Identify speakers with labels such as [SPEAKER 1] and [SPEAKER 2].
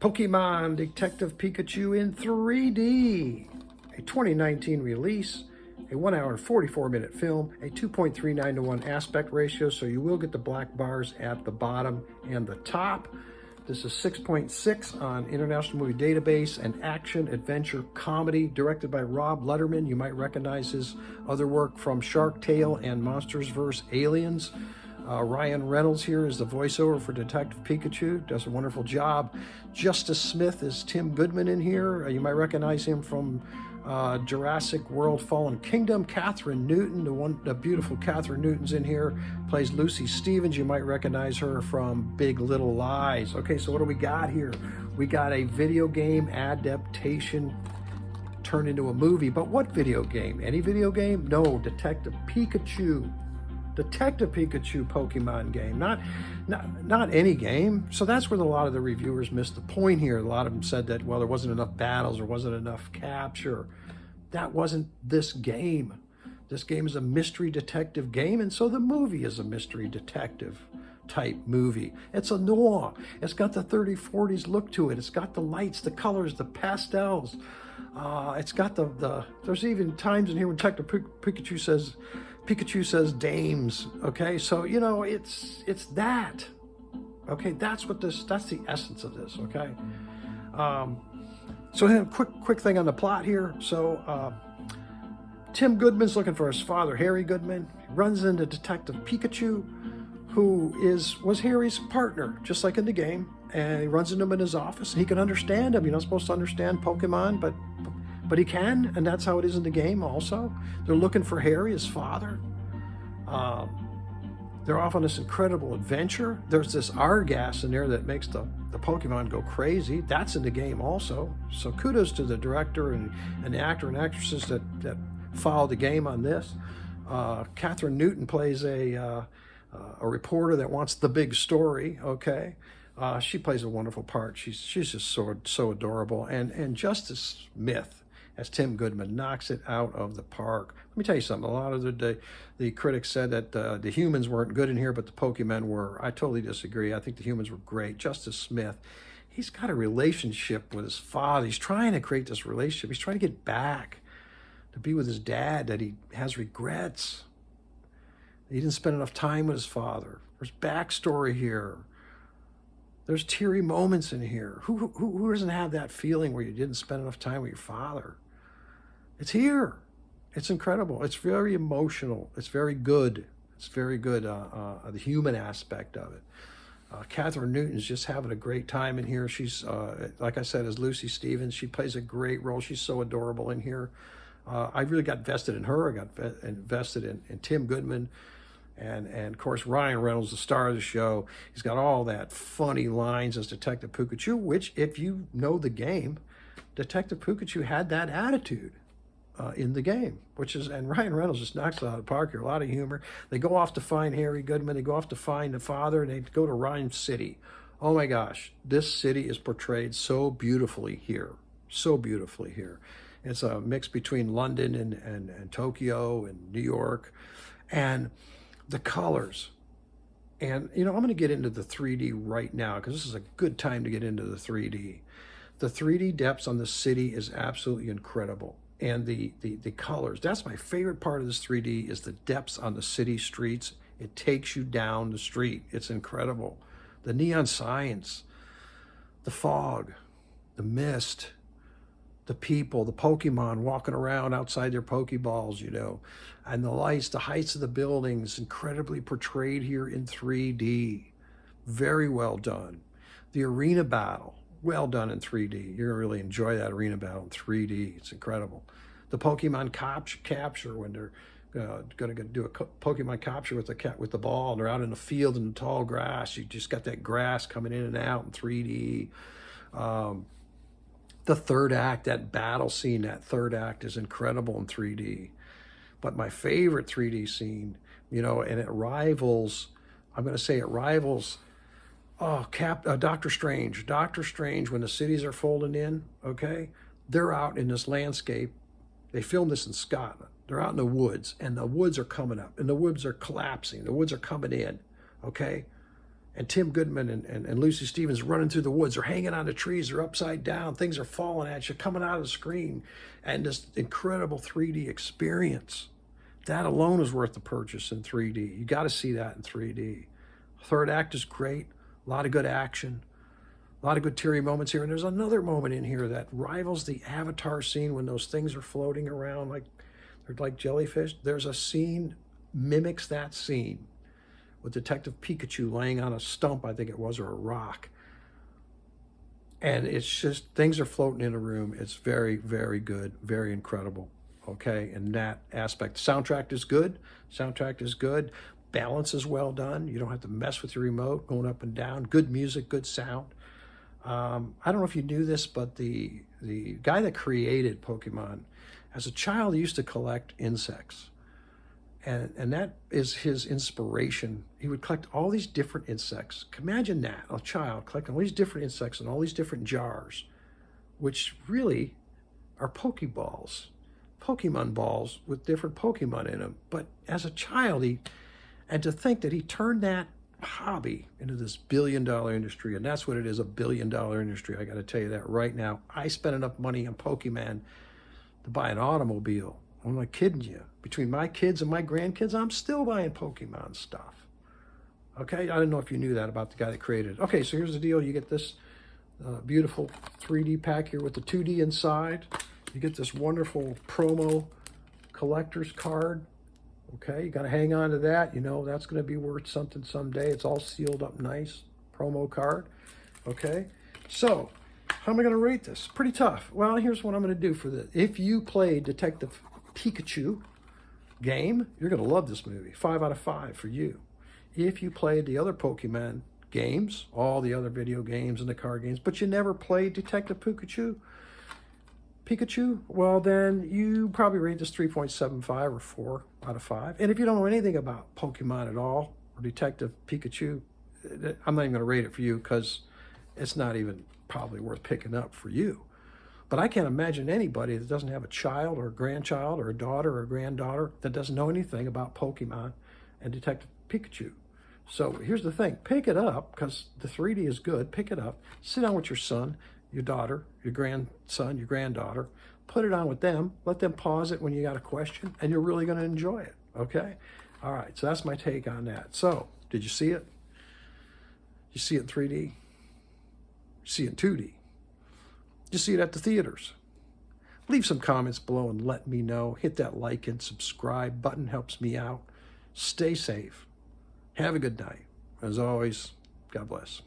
[SPEAKER 1] Pokemon Detective Pikachu in 3D, a 2019 release, a 1 hour and 44-minute film, a 2.39 to 1 aspect ratio, so you will get the black bars at the bottom and the top. This is 6.6 on International Movie Database, an action adventure comedy directed by Rob Letterman. You might recognize his other work from Shark Tale and Monsters vs. Aliens. Ryan Reynolds here is the voiceover for Detective Pikachu, does a wonderful job. Justice Smith is Tim Goodman in here. You might recognize him from Jurassic World Fallen Kingdom. Catherine Newton, the beautiful Catherine Newton's in here, plays Lucy Stevens. You might recognize her from Big Little Lies. Okay, so what do we got here? We got a video game adaptation turned into a movie, but what video game? Any video game? No, Detective Pikachu. Detective Pikachu Pokemon game, not any game. So that's where a lot of the reviewers missed the point here. A lot of them said that, well, there wasn't enough battles, there wasn't enough capture. That wasn't this game. This game is a mystery detective game, and so the movie is a mystery detective type movie. It's a noir. It's got the 30s, 40s look to it. It's got the lights, the colors, the pastels. It's got there's even times in here when Detective Pikachu says dames. Okay, so you know it's that. Okay, that's the essence of this. Okay, so quick thing on the plot here. So Tim Goodman's looking for his father, Harry Goodman. He runs into Detective Pikachu, who was Harry's partner, just like in the game. And he runs into him in his office. He can understand him. You're not supposed to understand Pokemon, but he can, and that's how it is in the game also. They're looking for Harry, his father. They're off on this incredible adventure. There's this R-gas in there that makes the Pokemon go crazy. That's in the game also. So kudos to the director and the actor and actresses that follow the game on this. Catherine Newton plays a reporter that wants the big story, okay? She plays a wonderful part. She's just so adorable. And Justice Smith as Tim Goodman knocks it out of the park. Let me tell you something. A lot of the critics said that the humans weren't good in here, but the Pokemon were. I totally disagree. I think the humans were great. Justice Smith, he's got a relationship with his father. He's trying to create this relationship. He's trying to get back to be with his dad, that he has regrets. He didn't spend enough time with his father. There's backstory here. There's teary moments in here. Who doesn't have that feeling where you didn't spend enough time with your father? It's here. It's incredible. It's very emotional. It's very good. It's very good, the human aspect of it. Catherine Newton's just having a great time in here. She's, like I said, as Lucy Stevens. She plays a great role. She's so adorable in here. I really got vested in her. I got invested in Tim Goodman. And of course, Ryan Reynolds, the star of the show. He's got all that funny lines as Detective Pikachu, which, if you know the game, Detective Pikachu had that attitude in the game, and Ryan Reynolds just knocks it out of the park here. A lot of humor. They go off to find Harry Goodman. They go off to find the father, and they go to Rhyme City. Oh my gosh, this city is portrayed so beautifully here. So beautifully here. It's a mix between London and Tokyo and New York. And the colors. And, you know, I'm going to get into the 3D right now because this is a good time to get into the 3D. The 3D depths on the city is absolutely incredible. And the colors, that's my favorite part of this 3D, is the depths on the city streets. It takes you down the street. It's incredible. The neon signs, the fog, the mist, the people, the Pokemon walking around outside their Pokeballs, you know, and the lights, the heights of the buildings, incredibly portrayed here in 3D. Very well done. The arena battle, well done in 3D. You're gonna really enjoy that arena battle in 3D. It's incredible. The Pokemon capture when they're going to do a Pokemon capture with the ball, and they're out in the field in the tall grass. You just got that grass coming in and out in 3D. The third act, that battle scene, that third act is incredible in 3D. But my favorite 3D scene, you know, and it rivals, I'm going to say it rivals, Doctor Strange. Doctor Strange, when the cities are folding in, okay, they're out in this landscape. They filmed this in Scotland. They're out in the woods, and the woods are coming up, and the woods are collapsing. The woods are coming in, okay? and Tim Goodman and Lucy Stevens running through the woods, or hanging on the trees, or upside down. Things are falling at you, coming out of the screen, and this incredible 3D experience. That alone is worth the purchase in 3D. You got to see that in 3D. Third act is great. A lot of good action. A lot of good teary moments here. And there's another moment in here that rivals the Avatar scene when those things are floating around like they're like jellyfish. There's a scene mimics that scene with Detective Pikachu laying on a stump, I think it was, or a rock. And it's just, things are floating in a room. It's very, very good, very incredible, okay, in that aspect. The soundtrack is good. Soundtrack is good. Balance is well done. You don't have to mess with your remote going up and down. Good music, good sound. I don't know if you knew this, but the guy that created Pokemon, as a child, he used to collect insects. And that is his inspiration. He would collect all these different insects. Imagine that, a child collecting all these different insects in all these different jars, which really are Pokeballs, Pokemon balls with different Pokemon in them. But as a child, and to think that he turned that hobby into this billion-dollar industry, and that's what it is, a billion-dollar industry. I got to tell you that right now. I spent enough money on Pokemon to buy an automobile. I'm not kidding you. Between my kids and my grandkids, I'm still buying Pokemon stuff. Okay, I don't know if you knew that about the guy that created it. Okay, so here's the deal. You get this beautiful 3D pack here with the 2D inside. You get this wonderful promo collector's card. Okay, you got to hang on to that. You know, that's going to be worth something someday. It's all sealed up nice, promo card. Okay, so how am I going to rate this? Pretty tough. Well, here's what I'm going to do for this. If you play Detective Pikachu game, you're going to love this movie. 5 out of 5 for you. If you played the other Pokemon games, all the other video games and the card games, but you never played Detective Pikachu, well, then you probably rate this 3.75 or 4 out of 5. And if you don't know anything about Pokemon at all, or Detective Pikachu, I'm not even going to rate it for you because it's not even probably worth picking up for you. But I can't imagine anybody that doesn't have a child or a grandchild or a daughter or a granddaughter that doesn't know anything about Pokemon and Detective Pikachu. So here's the thing. Pick it up because the 3D is good. Pick it up. Sit down with your son, your daughter, your grandson, your granddaughter. Put it on with them. Let them pause it when you got a question, and you're really going to enjoy it. Okay? All right. So that's my take on that. So did you see it? You see it in 3D? You see it in 2D? You see it at the theaters? Leave some comments below and let me know. Hit that like and subscribe button. Helps me out. Stay safe. Have a good night. As always, God bless.